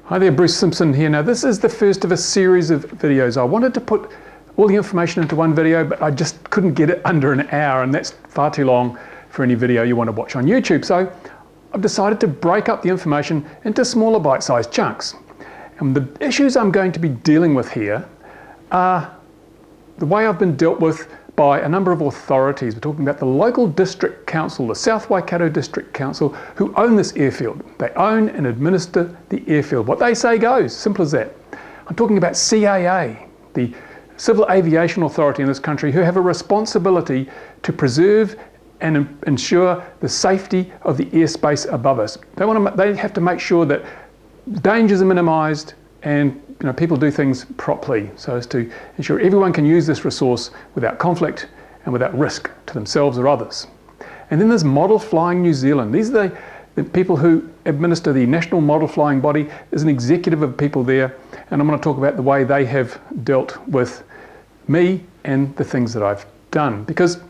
Hi there, Bruce Simpson here. Now this is the first of a series of videos. I wanted to put all the information into one video, but I just couldn't get it under an hour, and that's far too long for any video you want to watch on YouTube. So I've decided to break up the information into smaller bite-sized chunks. And the issues I'm going to be dealing with here are the way I've been dealt with by a number of authorities. We're talking about the local district council, the South Waikato District Council, who own this airfield. They own and administer the airfield. What they say goes, simple as that. I'm talking about CAA, the Civil Aviation Authority in this country, who have a responsibility to preserve and ensure the safety of the airspace above us. They have to make sure that dangers are minimised and people do things properly so as to ensure everyone can use this resource without conflict and without risk to themselves or others. And then there's Model Flying New Zealand. These are the people who administer the National Model Flying Body. There's an executive of people there, and I'm going to talk about the way they have dealt with me and the things that I've done. Because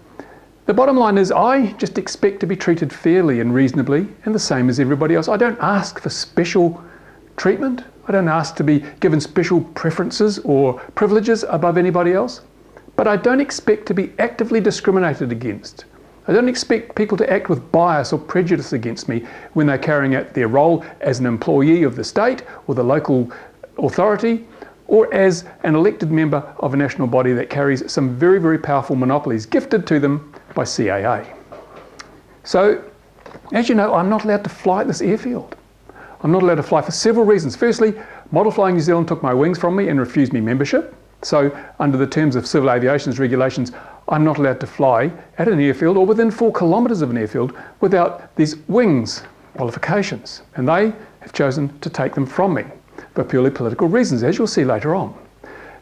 the bottom line is I just expect to be treated fairly and reasonably and the same as everybody else. I don't ask for special treatment. I don't ask to be given special preferences or privileges above anybody else, but I don't expect to be actively discriminated against. I don't expect people to act with bias or prejudice against me when they're carrying out their role as an employee of the state or the local authority, or as an elected member of a national body that carries some very, very powerful monopolies gifted to them by CAA. So, as you know, I'm not allowed to fly at this airfield. I'm not allowed to fly for several reasons. Firstly, Model Flying New Zealand took my wings from me and refused me membership. So under the terms of civil aviation's regulations, I'm not allowed to fly at an airfield or within 4 kilometres of an airfield without these wings qualifications. And they have chosen to take them from me for purely political reasons, as you'll see later on.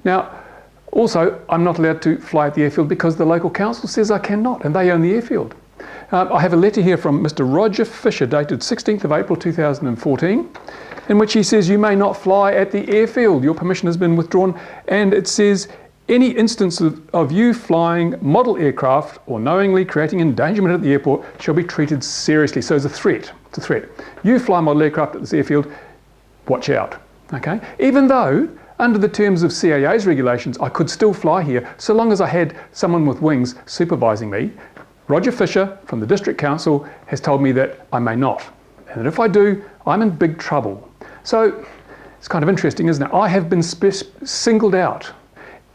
Now, also, I'm not allowed to fly at the airfield because the local council says I cannot, and they own the airfield. I have a letter here from Mr. Roger Fisher dated 16th of April 2014 in which he says you may not fly at the airfield. Your permission has been withdrawn, and it says any instance of you flying model aircraft or knowingly creating endangerment at the airport shall be treated seriously. So it's a threat. It's a threat. You fly model aircraft at this airfield, watch out. Okay? Even though under the terms of CAA's regulations I could still fly here so long as I had someone with wings supervising me, Roger Fisher from the District Council has told me that I may not, and that if I do, I'm in big trouble. So it's kind of interesting, isn't it? I have been singled out.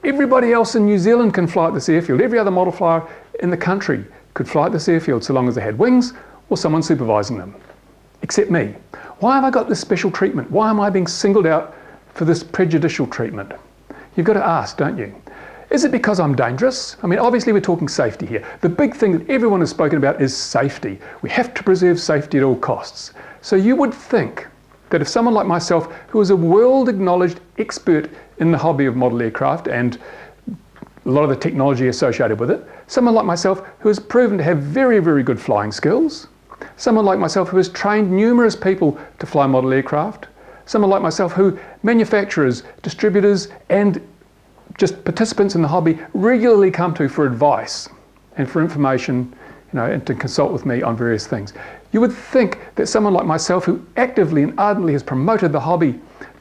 Everybody else in New Zealand can fly at this airfield. Every other model flyer in the country could fly at this airfield so long as they had wings or someone supervising them, except me. Why have I got this special treatment? Why am I being singled out for this prejudicial treatment? You've got to ask, don't you? Is it because I'm dangerous? I mean, obviously we're talking safety here. The big thing that everyone has spoken about is safety. We have to preserve safety at all costs. So you would think that if someone like myself, who is a world-acknowledged expert in the hobby of model aircraft and a lot of the technology associated with it, someone like myself who has proven to have very, very good flying skills, someone like myself who has trained numerous people to fly model aircraft, someone like myself who manufacturers, distributors, and just participants in the hobby regularly come to for advice and for information, and to consult with me on various things. You would think that someone like myself, who actively and ardently has promoted the hobby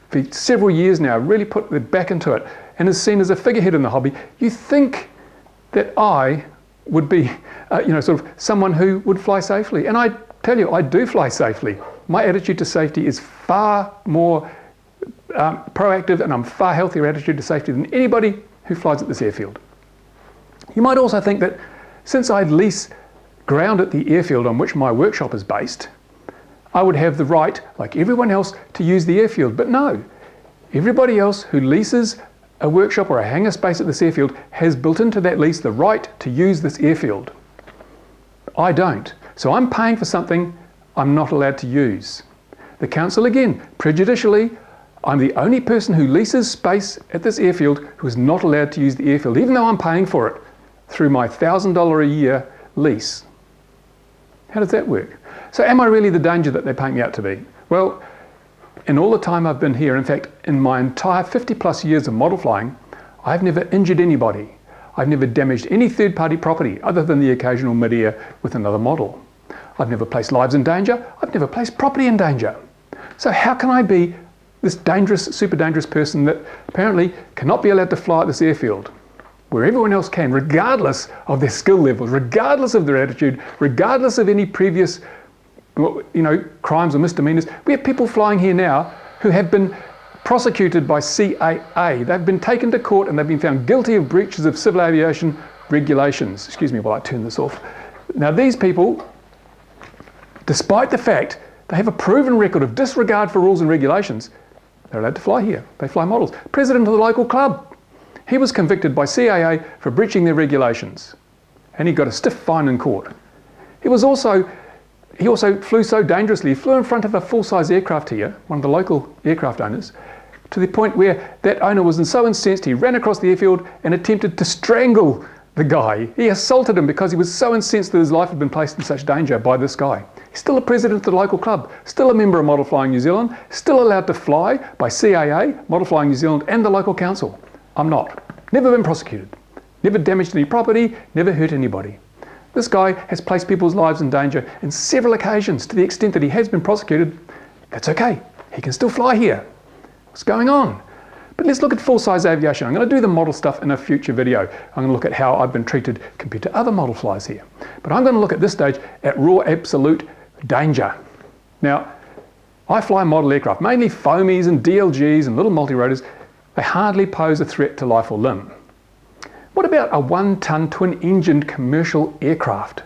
for several years now, really put their back into it, and is seen as a figurehead in the hobby, you think that I would be, sort of someone who would fly safely. And I tell you, I do fly safely. My attitude to safety is far more proactive, and I'm far healthier attitude to safety than anybody who flies at this airfield. You might also think that since I lease ground at the airfield on which my workshop is based, I would have the right, like everyone else, to use the airfield. But no, everybody else who leases a workshop or a hangar space at this airfield has built into that lease the right to use this airfield. I don't. So I'm paying for something I'm not allowed to use. The council, again, prejudicially, I'm the only person who leases space at this airfield who is not allowed to use the airfield, even though I'm paying for it through my $1,000 a year lease. How does that work? So am I really the danger that they paint me out to be? Well, in all the time I've been here, in fact, in my entire 50 plus years of model flying, I've never injured anybody. I've never damaged any third-party property other than the occasional mid-air with another model. I've never placed lives in danger. I've never placed property in danger. So how can I be This dangerous, super dangerous person that apparently cannot be allowed to fly at this airfield, where everyone else can, regardless of their skill levels, regardless of their attitude, regardless of any previous, crimes or misdemeanors. We have people flying here now who have been prosecuted by CAA. They've been taken to court and they've been found guilty of breaches of civil aviation regulations. Excuse me while I turn this off. Now these people, despite the fact they have a proven record of disregard for rules and regulations, they're allowed to fly here. They fly models. President of the local club, he was convicted by CAA for breaching their regulations, and he got a stiff fine in court. He also flew so dangerously, he flew in front of a full-size aircraft here, one of the local aircraft owners, to the point where that owner was so incensed he ran across the airfield and attempted to strangle the guy. He assaulted him because he was so incensed that his life had been placed in such danger by this guy. He's still a president of the local club, still a member of Model Flying New Zealand, still allowed to fly by CAA, Model Flying New Zealand, and the local council. I'm not. Never been prosecuted. Never damaged any property, never hurt anybody. This guy has placed people's lives in danger on several occasions to the extent that he has been prosecuted. That's okay. He can still fly here. What's going on? But let's look at full-size aviation. I'm going to do the model stuff in a future video. I'm going to look at how I've been treated compared to other model flyers here. But I'm going to look at this stage at raw absolute danger. Now, I fly model aircraft, mainly foamies and DLGs and little multirotors. They hardly pose a threat to life or limb. What about a 1-ton twin-engined commercial aircraft?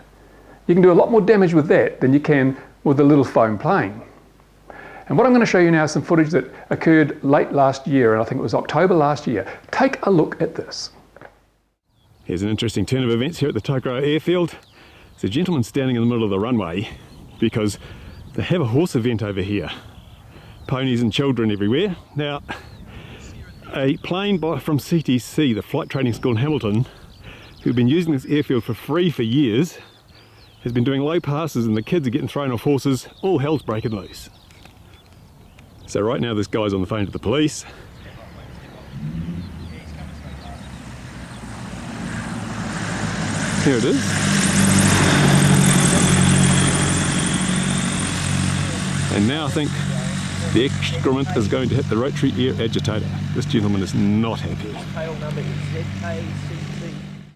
You can do a lot more damage with that than you can with a little foam plane. And what I'm going to show you now is some footage that occurred late last year, and I think it was October last year. Take a look at this. Here's an interesting turn of events here at the Tokoroa Airfield. There's a gentleman standing in the middle of the runway because they have a horse event over here. Ponies and children everywhere. Now, a plane from CTC, the flight training school in Hamilton, who've been using this airfield for free for years, has been doing low passes and the kids are getting thrown off horses. All hell's breaking loose. So right now this guy's on the phone to the police. Here it is. And now I think the excrement is going to hit the rotary air agitator. This gentleman is not happy.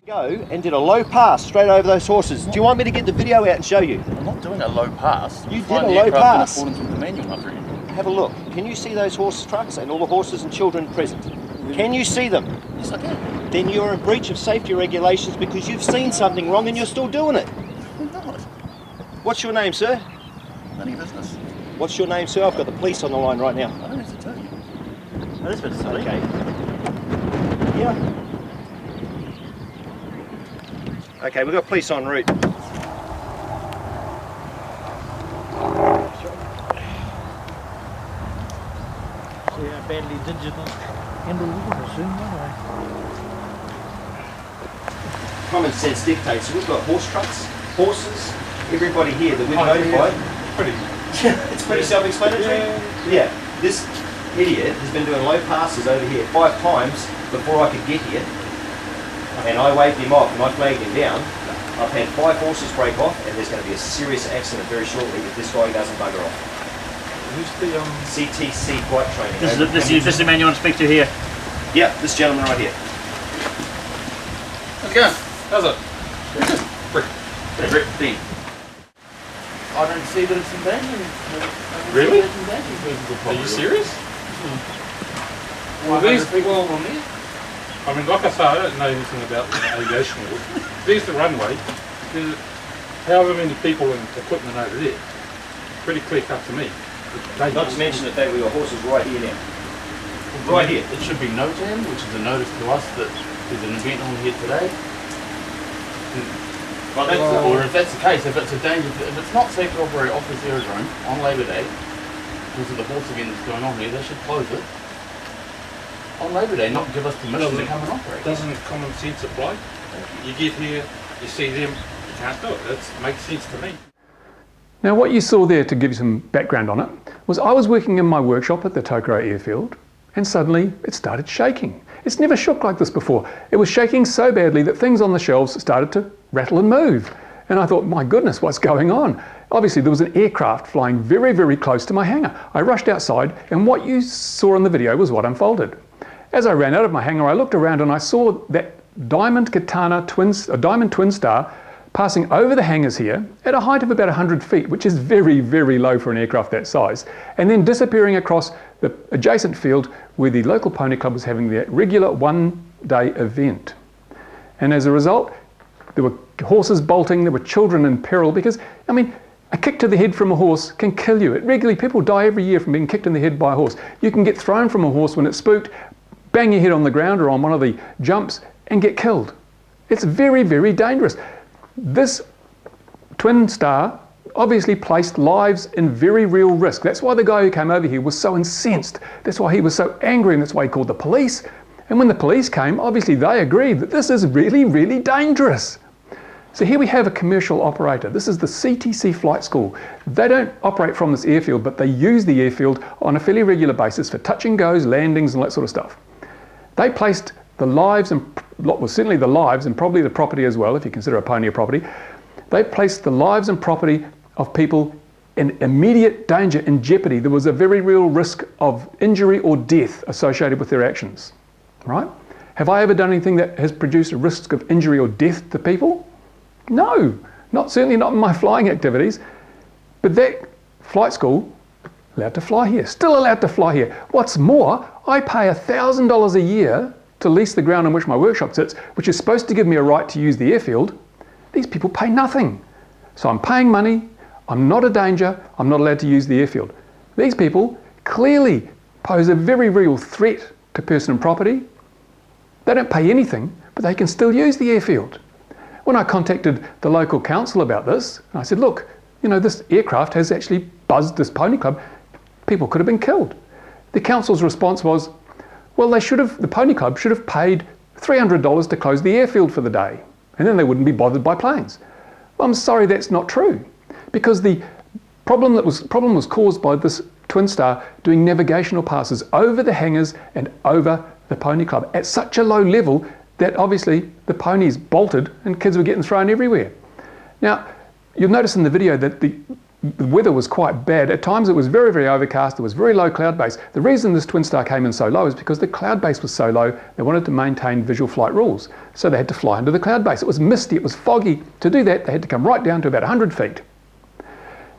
Go and did a low pass straight over those horses. Do you want me to get the video out and show you? I'm not doing a low pass. You did a low pass. In accordance with the manual, my friend. Have a look. Can you see those horse trucks and all the horses and children present? Can you see them? Yes, I can. Then you're in breach of safety regulations because you've seen something wrong and you're still doing it. I'm not. What's your name, sir? None of your business. What's your name, sir? I've got the police on the line right now. I don't have to tell you. That is business. Okay. Yeah. Okay, we've got police en route. See how badly digital handle water soon, won't I? Common sense dictates. We've got horse trucks, horses, everybody here that we've notified. It's pretty self-explanatory. Yeah. This idiot has been doing low passes over here 5 times before I could get here, and I waved him off and I flagged him down. I've had 5 horses break off, and there's going to be a serious accident very shortly if this guy doesn't bugger off. Who's the CTC flight training. This is the man you want to speak to here? Yeah, this gentleman right here. How's it going? How's it? Brick. Dean. I don't see that it's in danger. Really? Are you serious? Well, these people on there. I mean, like I say, I don't know anything about aviation rules. There's the runway. There's however many people and equipment over there. Pretty clear cut to me. Not to mention the fact we got horses right here now. Right here. It should be noted, which is a notice to us that there's an event on here today. Or if that's the case, if it's a danger, if it's not safe to operate off this aerodrome on Labour Day, because of the horse event that's going on here, they should close it on Labour Day, not give us permission to come and operate. Doesn't common sense apply? You get here, you see them, you can't do it. That makes sense to me. Now what you saw there, to give you some background on it, was I was working in my workshop at the Tokoroa Airfield, and suddenly it started shaking. It's never shook like this before. It was shaking so badly that things on the shelves started to rattle and move. And I thought, my goodness, what's going on? Obviously there was an aircraft flying very, very close to my hangar. I rushed outside and what you saw in the video was what unfolded. As I ran out of my hangar, I looked around and I saw that diamond twin star passing over the hangars here at a height of about 100 feet, which is very, very low for an aircraft that size, and then disappearing across the adjacent field where the local pony club was having their regular one-day event. And as a result, there were horses bolting, there were children in peril because, I mean, a kick to the head from a horse can kill you. People die every year from being kicked in the head by a horse. You can get thrown from a horse when it's spooked, bang your head on the ground or on one of the jumps and get killed. It's very, very dangerous. This twin star obviously placed lives in very real risk. That's why the guy who came over here was so incensed. That's why he was so angry, and that's why he called the police. And when the police came, obviously they agreed that this is really, really dangerous. So here we have a commercial operator. This is the CTC flight school. They don't operate from this airfield, but they use the airfield on a fairly regular basis for touch and goes, landings and that sort of stuff. They placed the lives, and well, certainly the lives and probably the property as well, if you consider a pony a property, they placed the lives and property of people in immediate danger, in jeopardy. There was a very real risk of injury or death associated with their actions, right? Have I ever done anything that has produced a risk of injury or death to people? No, certainly not in my flying activities. But that flight school, allowed to fly here, still allowed to fly here. What's more, I pay $1,000 a year to lease the ground on which my workshop sits, which is supposed to give me a right to use the airfield. These people pay nothing. So I'm paying money, I'm not a danger, I'm not allowed to use the airfield. These people clearly pose a very real threat to person and property. They don't pay anything, but they can still use the airfield. When I contacted the local council about this, I said, look, you know, this aircraft has actually buzzed this pony club. People could have been killed. The council's response was, well, the pony club should have paid $300 to close the airfield for the day, and then they wouldn't be bothered by planes. Well, I'm sorry, that's not true, because the problem was caused by this twin star doing navigational passes over the hangars and over the pony club at such a low level that obviously the ponies bolted and kids were getting thrown everywhere. Now, you'll notice in the video that the weather was quite bad. At times it was very, very overcast. There was very low cloud base. The reason this twin star came in so low is because the cloud base was so low, they wanted to maintain visual flight rules. So they had to fly under the cloud base. It was misty, it was foggy. To do that, they had to come right down to about 100 feet.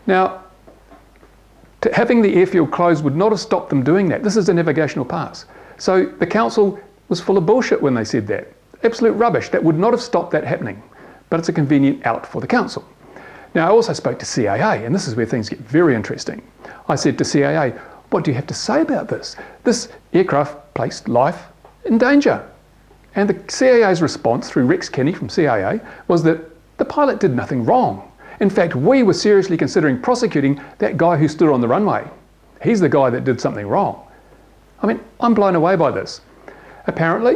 Now, having the airfield closed would not have stopped them doing that. This is a navigational pass. So the council was full of bullshit when they said that. Absolute rubbish. That would not have stopped that happening. But it's a convenient out for the council. Now, I also spoke to CAA, and this is where things get very interesting. I said to CAA, what do you have to say about this? This aircraft placed life in danger. And the CAA's response through Rex Kenny from CAA was that the pilot did nothing wrong. In fact, we were seriously considering prosecuting that guy who stood on the runway. He's the guy that did something wrong. I mean, I'm blown away by this. Apparently,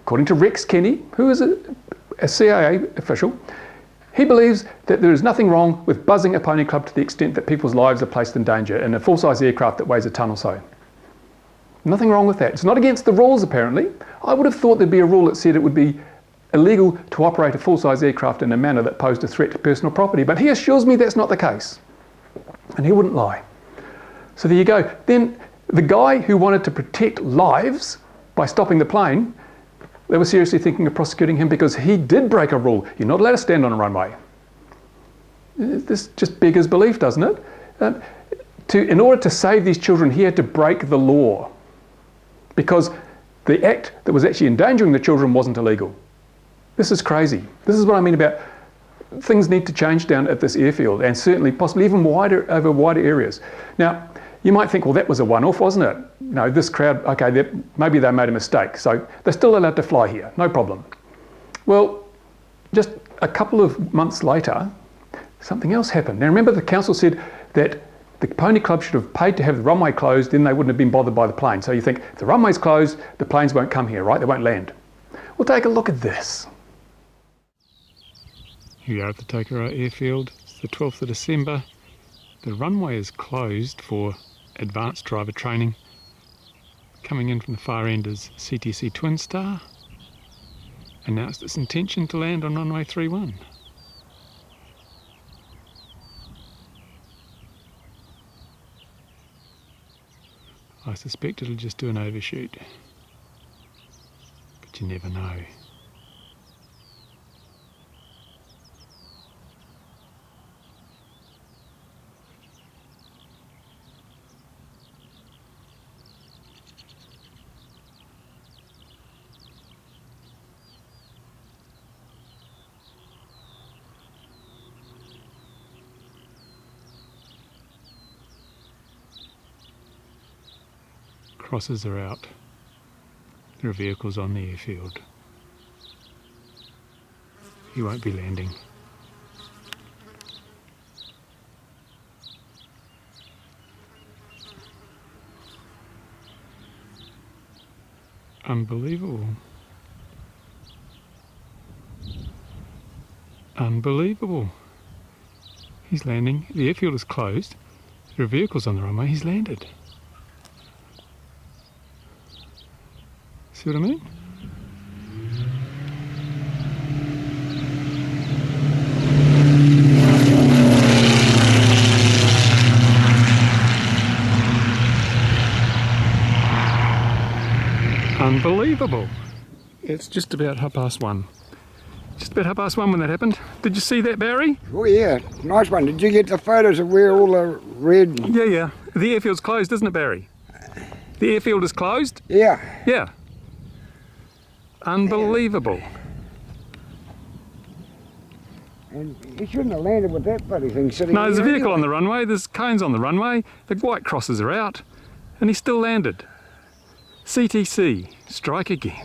according to Rex Kenny, who is a CAA official, he believes that there is nothing wrong with buzzing a pony club to the extent that people's lives are placed in danger in a full-size aircraft that weighs a ton or so. Nothing wrong with that. It's not against the rules, apparently. I would have thought there'd be a rule that said it would be illegal to operate a full-size aircraft in a manner that posed a threat to personal property, but he assures me that's not the case. And he wouldn't lie. So there you go. Then the guy who wanted to protect lives by stopping the plane, they were seriously thinking of prosecuting him because he did break a rule. You're not allowed to stand on a runway. This just beggars belief, doesn't it? In order to save these children, he had to break the law because the act that was actually endangering the children wasn't illegal. This is crazy. This is what I mean about things need to change down at this airfield, and certainly possibly even over wider areas. Now, you might think, well, that was a one-off, wasn't it? No, this crowd, okay, maybe they made a mistake, so they're still allowed to fly here, no problem. Well, just a couple of months later, something else happened. Now, remember the council said that the pony club should have paid to have the runway closed, then they wouldn't have been bothered by the plane. So you think, if the runway's closed, the planes won't come here, right? They won't land. Well, take a look at this. Here we are at the Tokoroa Airfield. It's the 12th of December. The runway is closed for advanced driver training. Coming in from the far end is CTC Twin Star. Announced its intention to land on runway 31. I suspect it'll just do an overshoot, but you never know. Crosses are out. There are vehicles on the airfield. He won't be landing. Unbelievable. Unbelievable. He's landing. The airfield is closed. There are vehicles on the runway. He's landed. See what I mean? Unbelievable. It's just about 1:30. Just about 1:30 when that happened. Did you see that, Barry? Oh yeah, nice one. Did you get the photos of where all the red... Yeah. The airfield's closed, isn't it, Barry? The airfield is closed? Yeah. Yeah. Unbelievable. And you shouldn't have landed with that bloody thing sitting No, there's a there vehicle on anyway. the runway, there's cones on the runway, the white crosses are out, and he still landed. CTC, strike again.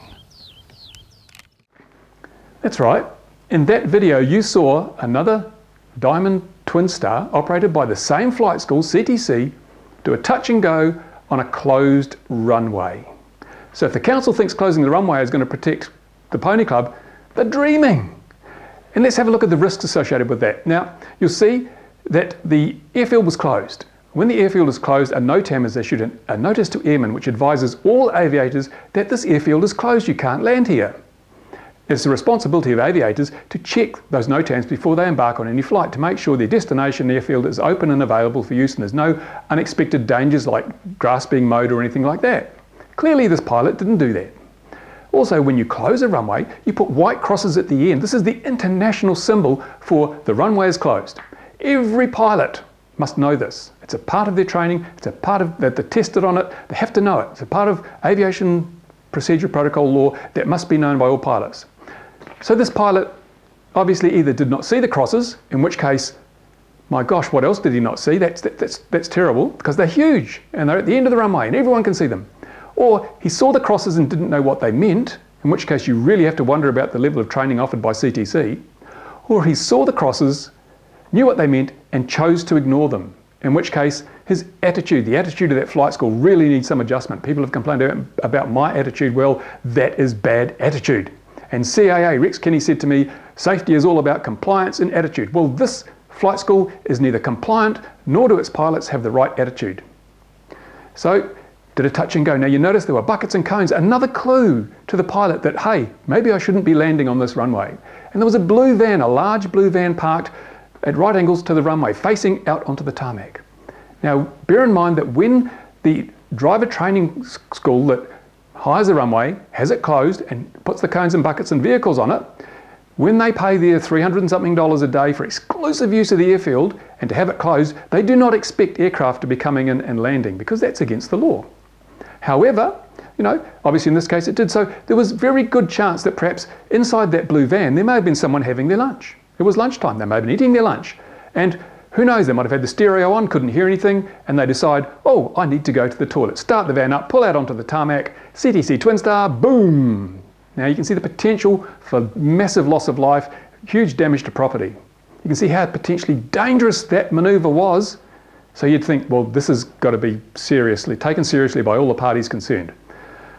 That's right. In that video you saw another Diamond Twin Star operated by the same flight school, CTC, do a touch and go on a closed runway. So if the council thinks closing the runway is going to protect the Pony Club, they're dreaming. And let's have a look at the risks associated with that. Now, you'll see that the airfield was closed. When the airfield is closed, a NOTAM is issued, a notice to airmen, which advises all aviators that this airfield is closed, you can't land here. It's the responsibility of aviators to check those NOTAMs before they embark on any flight to make sure their destination airfield is open and available for use and there's no unexpected dangers like grass being mowed or anything like that. Clearly this pilot didn't do that. Also, when you close a runway, you put white crosses at the end. This is the international symbol for the runway is closed. Every pilot must know this. It's a part of their training, it's a part of that they're tested on it, they have to know it. It's a part of aviation procedure protocol law that must be known by all pilots. So this pilot obviously either did not see the crosses, in which case, my gosh, what else did he not see? That's terrible, because they're huge and they're at the end of the runway and everyone can see them. Or he saw the crosses and didn't know what they meant, in which case you really have to wonder about the level of training offered by CTC. Or he saw the crosses, knew what they meant and chose to ignore them, in which case his attitude, the attitude of that flight school really needs some adjustment. People have complained about my attitude. Well, that is bad attitude. And CAA, Rex Kenny said to me, safety is all about compliance and attitude. Well, this flight school is neither compliant nor do its pilots have the right attitude. So, did a touch and go. Now you notice there were buckets and cones, another clue to the pilot that, hey, maybe I shouldn't be landing on this runway. And there was a blue van, a large blue van parked at right angles to the runway, facing out onto the tarmac. Now, bear in mind that when the driver training school that hires the runway, has it closed and puts the cones and buckets and vehicles on it, when they pay their $300 and something a day for exclusive use of the airfield and to have it closed, they do not expect aircraft to be coming in and landing because that's against the law. However, you know, obviously in this case it did, so there was very good chance that perhaps inside that blue van there may have been someone having their lunch. It was lunchtime, they may have been eating their lunch, and who knows, they might have had the stereo on, couldn't hear anything, and they decide, oh, I need to go to the toilet. Start the van up, pull out onto the tarmac, CTC Twin Star, boom! Now you can see the potential for massive loss of life, huge damage to property. You can see how potentially dangerous that manoeuvre was. So you'd think, well, this has got to be taken seriously by all the parties concerned.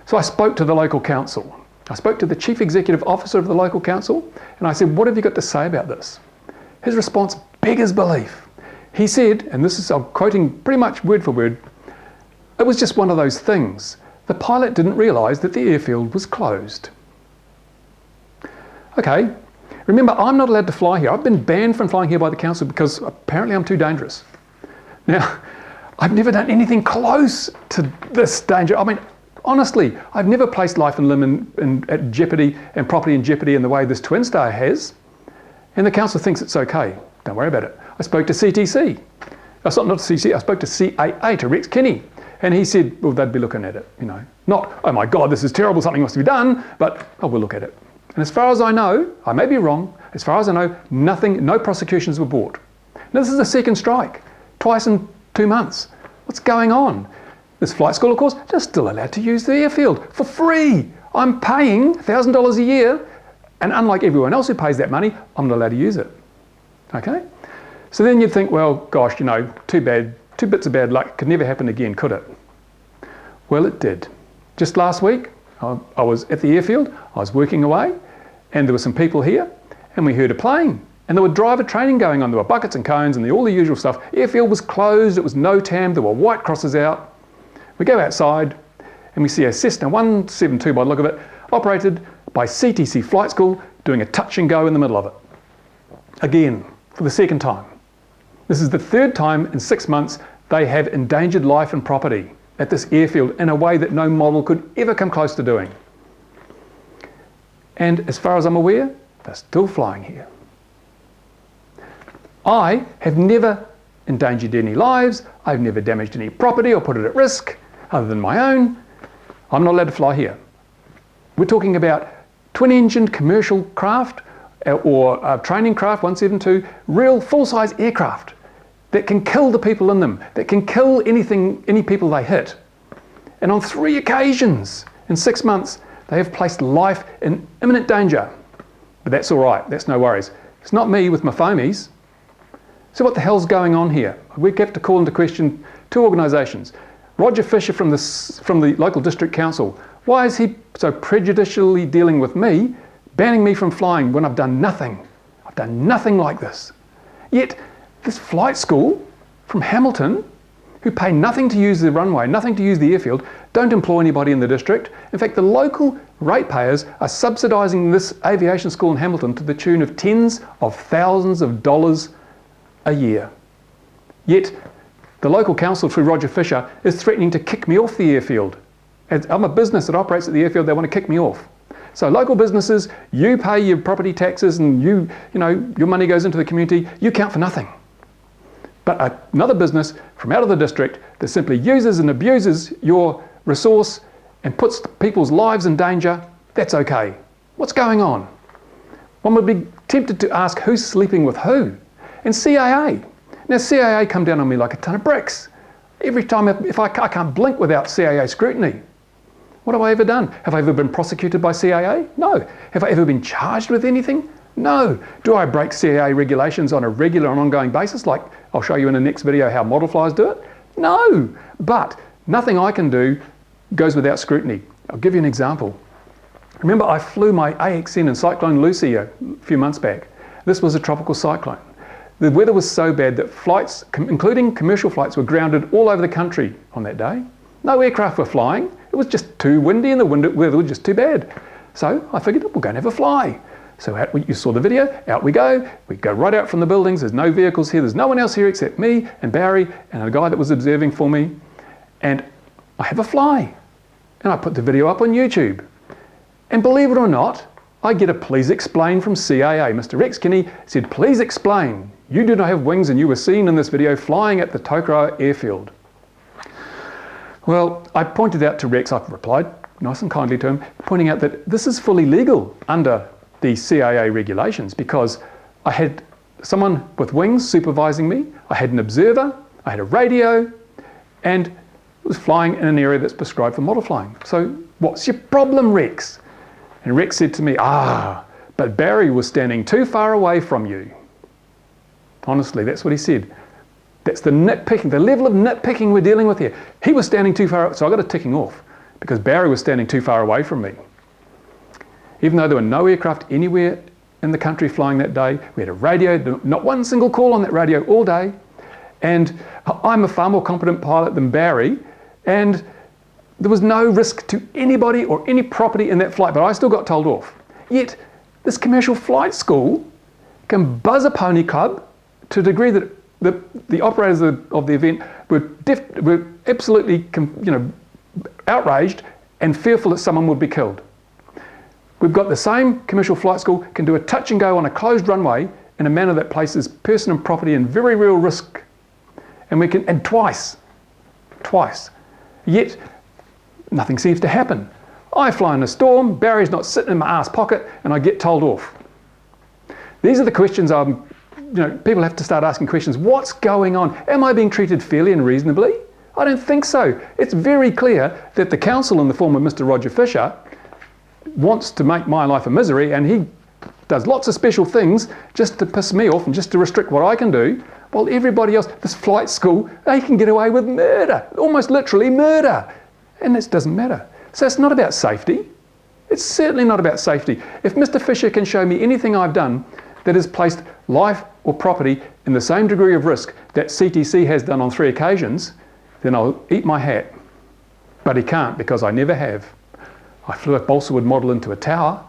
So I spoke to the local council. I spoke to the chief executive officer of the local council, and I said, what have you got to say about this? His response beggars belief. He said, and this is, I'm quoting pretty much word for word, it was just one of those things. The pilot didn't realise that the airfield was closed. Okay, remember, I'm not allowed to fly here. I've been banned from flying here by the council because apparently I'm too dangerous. Now, I've never done anything close to this danger. I mean, honestly, I've never placed life and limb at jeopardy and property in jeopardy in the way this Twin Star has. And the council thinks it's okay. Don't worry about it. I spoke to CTC. Not CTC, I spoke to CAA, to Rex Kinney. And he said, well, they'd be looking at it, you know. Not, oh my God, this is terrible, something must be done, but, oh, we'll look at it. And as far as I know, I may be wrong, as far as I know, no prosecutions were brought. Now, this is the second strike, twice in 2 months. What's going on? This flight school, of course, they're still allowed to use the airfield for free. I'm paying $1,000 a year, and unlike everyone else who pays that money, I'm not allowed to use it. Okay? So then you'd think, well, gosh, you know, too bad, 2 bits of bad luck, could never happen again, could it? Well, it did. Just last week, I was at the airfield, I was working away, and there were some people here, and we heard a plane. And there were driver training going on. There were buckets and cones and all the usual stuff. Airfield was closed, it was NOTAM, there were white crosses out. We go outside, and we see a Cessna 172 by the look of it, operated by CTC Flight School, doing a touch and go in the middle of it. Again, for the second time. This is the 3rd time in 6 months they have endangered life and property at this airfield in a way that no model could ever come close to doing. And as far as I'm aware, they're still flying here. I have never endangered any lives, I've never damaged any property or put it at risk, other than my own. I'm not allowed to fly here. We're talking about twin-engined commercial craft or training craft 172, real full-size aircraft that can kill the people in them, that can kill any people they hit. And on 3 occasions in 6 months, they have placed life in imminent danger. But that's all right, that's no worries. It's not me with my foamies. So what the hell's going on here? We have to call into question 2 organisations. Roger Fisher from the local district council. Why is he so prejudicially dealing with me, banning me from flying when I've done nothing? I've done nothing like this. Yet this flight school from Hamilton, who pay nothing to use the runway, nothing to use the airfield, don't employ anybody in the district. In fact, the local ratepayers are subsidising this aviation school in Hamilton to the tune of tens of thousands of dollars a year. Yet the local council through Roger Fisher is threatening to kick me off the airfield. As I'm a business that operates at the airfield, they want to kick me off. So local businesses, you pay your property taxes and you know, your money goes into the community, you count for nothing. But another business from out of the district that simply uses and abuses your resource and puts people's lives in danger, that's okay. What's going on? One would be tempted to ask who's sleeping with who? And CAA. Now CAA come down on me like a ton of bricks. Every time, I can't blink without CAA scrutiny. What have I ever done? Have I ever been prosecuted by CAA? No. Have I ever been charged with anything? No. Do I break CAA regulations on a regular and ongoing basis, like I'll show you in the next video how model flyers do it? No. But nothing I can do goes without scrutiny. I'll give you an example. Remember, I flew my AXN in Cyclone Lucy a few months back. This was a tropical cyclone. The weather was so bad that flights, including commercial flights, were grounded all over the country on that day. No aircraft were flying. It was just too windy and the weather was just too bad. So I figured we'll go and have a fly. So you saw the video, out we go right out from the buildings, there's no vehicles here, there's no one else here except me and Barry and a guy that was observing for me. And I have a fly. And I put the video up on YouTube. And believe it or not, I get a please explain from CAA. Mr. Rex Kinney said, please explain. You do not have wings and you were seen in this video flying at the Tokoroa Airfield. Well, I pointed out to Rex, I replied nice and kindly to him, pointing out that this is fully legal under the CAA regulations because I had someone with wings supervising me, I had an observer, I had a radio, and it was flying in an area that's prescribed for model flying. So what's your problem, Rex? And Rex said to me, but Barry was standing too far away from you. Honestly, that's what he said. That's the nitpicking, the level of nitpicking we're dealing with here. He was standing too far, so I got a ticking off because Barry was standing too far away from me. Even though there were no aircraft anywhere in the country flying that day, we had a radio, not one single call on that radio all day. And I'm a far more competent pilot than Barry, and there was no risk to anybody or any property in that flight, but I still got told off. Yet, this commercial flight school can buzz a pony club to a degree that the operators of the event were absolutely outraged and fearful that someone would be killed. We've got the same commercial flight school can do a touch and go on a closed runway in a manner that places person and property in very real risk. And twice. Yet, nothing seems to happen. I fly in a storm, Barry's not sitting in my ass pocket, and I get told off. These are the questions people have to start asking questions. What's going on? Am I being treated fairly and reasonably? I don't think so. It's very clear that the council in the form of Mr. Roger Fisher wants to make my life a misery, and he does lots of special things just to piss me off and just to restrict what I can do, while everybody else, this flight school, they can get away with murder, almost literally murder. And this doesn't matter. So it's not about safety. It's certainly not about safety. If Mr. Fisher can show me anything I've done that has placed life or property in the same degree of risk that CTC has done on 3 occasions, then I'll eat my hat. But he can't, because I never have. I flew a balsa wood model into a tower,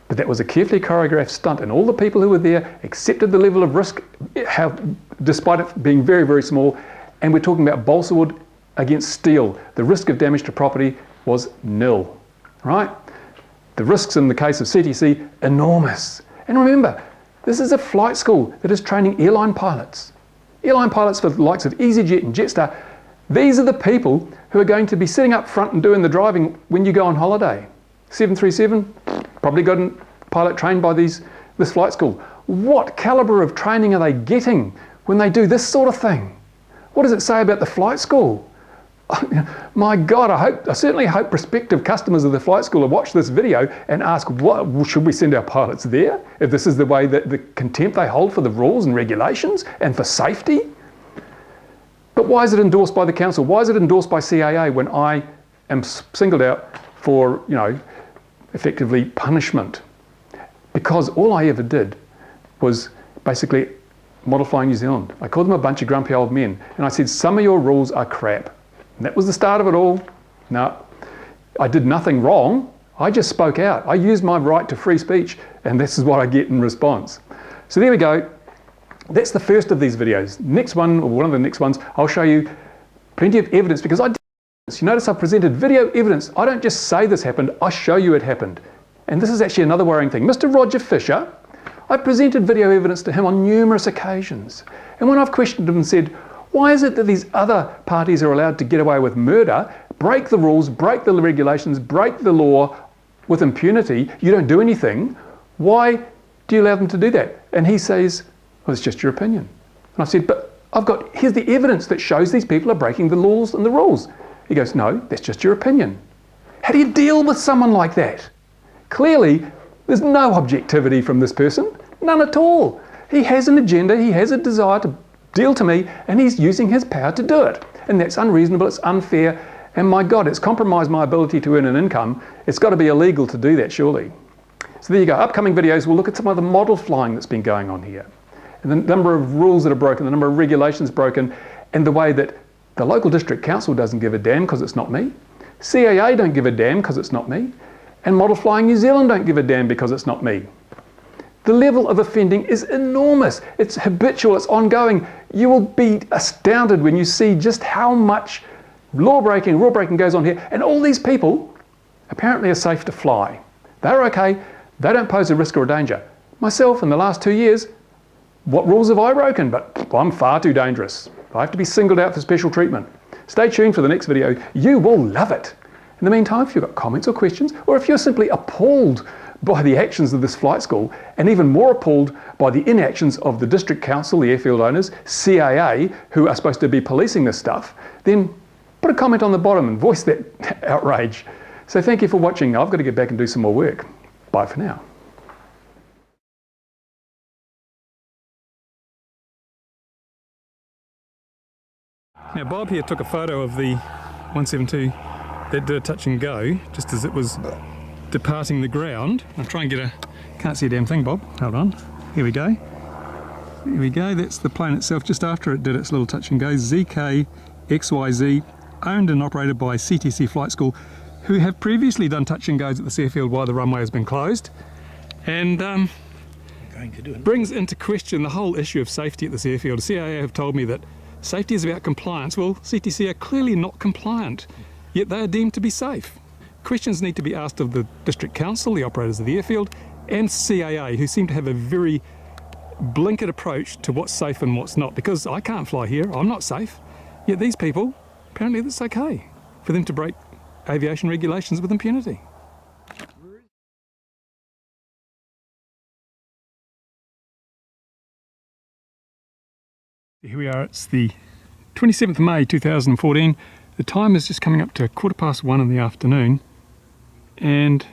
but that was a carefully choreographed stunt, and all the people who were there accepted the level of risk, despite it being very, very small. And we're talking about balsa wood against steel. The risk of damage to property was nil, right? The risks in the case of CTC, enormous. And remember, this is a flight school that is training airline pilots. Airline pilots for the likes of EasyJet and Jetstar. These are the people who are going to be sitting up front and doing the driving when you go on holiday. 737, probably got a pilot trained by this flight school. What calibre of training are they getting when they do this sort of thing? What does it say about the flight school? My God, I certainly hope prospective customers of the flight school will watch this video and ask, what should we send our pilots there? If this is the way that the contempt they hold for the rules and regulations and for safety? But why is it endorsed by the council? Why is it endorsed by CAA when I am singled out for, effectively punishment? Because all I ever did was basically model flying New Zealand. I called them a bunch of grumpy old men, and I said, some of your rules are crap. And that was the start of it all. No, I did nothing wrong. I just spoke out. I used my right to free speech, and this is what I get in response. So there we go. That's the first of these videos. Next one, or one of the next ones, I'll show you plenty of evidence, because I did this. You notice I've presented video evidence. I don't just say this happened, I show you it happened. And this is actually another worrying thing. Mr. Roger Fisher, I presented video evidence to him on numerous occasions. And when I've questioned him and said, why is it that these other parties are allowed to get away with murder, break the rules, break the regulations, break the law with impunity, you don't do anything, why do you allow them to do that? And he says, well, it's just your opinion. And I said, but here's the evidence that shows these people are breaking the laws and the rules. He goes, no, that's just your opinion. How do you deal with someone like that? Clearly, there's no objectivity from this person, none at all. He has an agenda, he has a desire to deal to me, and he's using his power to do it. And that's unreasonable, it's unfair, and my God, it's compromised my ability to earn an income. It's got to be illegal to do that, surely. So there you go. Upcoming videos, we'll look at some of the model flying that's been going on here, and the number of rules that are broken, the number of regulations broken, and the way that the local district council doesn't give a damn because it's not me, CAA don't give a damn because it's not me, and Model Flying New Zealand don't give a damn because it's not me. The level of offending is enormous. It's habitual, it's ongoing. You will be astounded when you see just how much law breaking goes on here. And all these people apparently are safe to fly. They're okay, they don't pose a risk or a danger. Myself, in the last 2 years, what rules have I broken? But I'm far too dangerous. I have to be singled out for special treatment. Stay tuned for the next video. You will love it. In the meantime, if you've got comments or questions, or if you're simply appalled by the actions of this flight school, and even more appalled by the inactions of the district council, the airfield owners, CAA, who are supposed to be policing this stuff, then put a comment on the bottom and voice that outrage. So thank you for watching. I've got to get back and do some more work. Bye for now. Now Bob here took a photo of the 172 that did a touch and go, just as it was departing the ground. I'll try and get a, can't see a damn thing, Bob, hold on. Here we go. Here we go, that's the plane itself just after it did its little touch and go. ZKXYZ, owned and operated by CTC Flight School, who have previously done touch and goes at this airfield while the runway has been closed. And going to do it. brings into question the whole issue of safety at this airfield. The CAA have told me that safety is about compliance. Well, CTC are clearly not compliant, yet they are deemed to be safe. Questions need to be asked of the District Council, the operators of the airfield, and CAA, who seem to have a very blinkered approach to what's safe and what's not, because I can't fly here, I'm not safe, yet these people, apparently it's okay for them to break aviation regulations with impunity. Here we are, it's the 27th of May 2014. The time is just coming up to 1:15 in the afternoon, and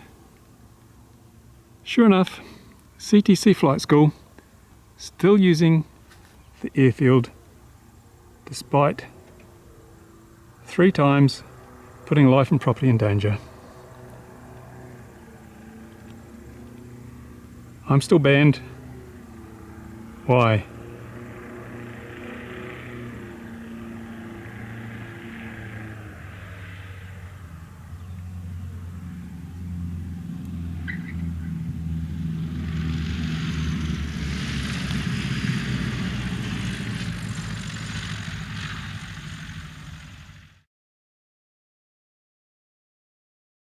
sure enough, CTC Flight School still using the airfield despite 3 times putting life and property in danger. I'm still banned. Why?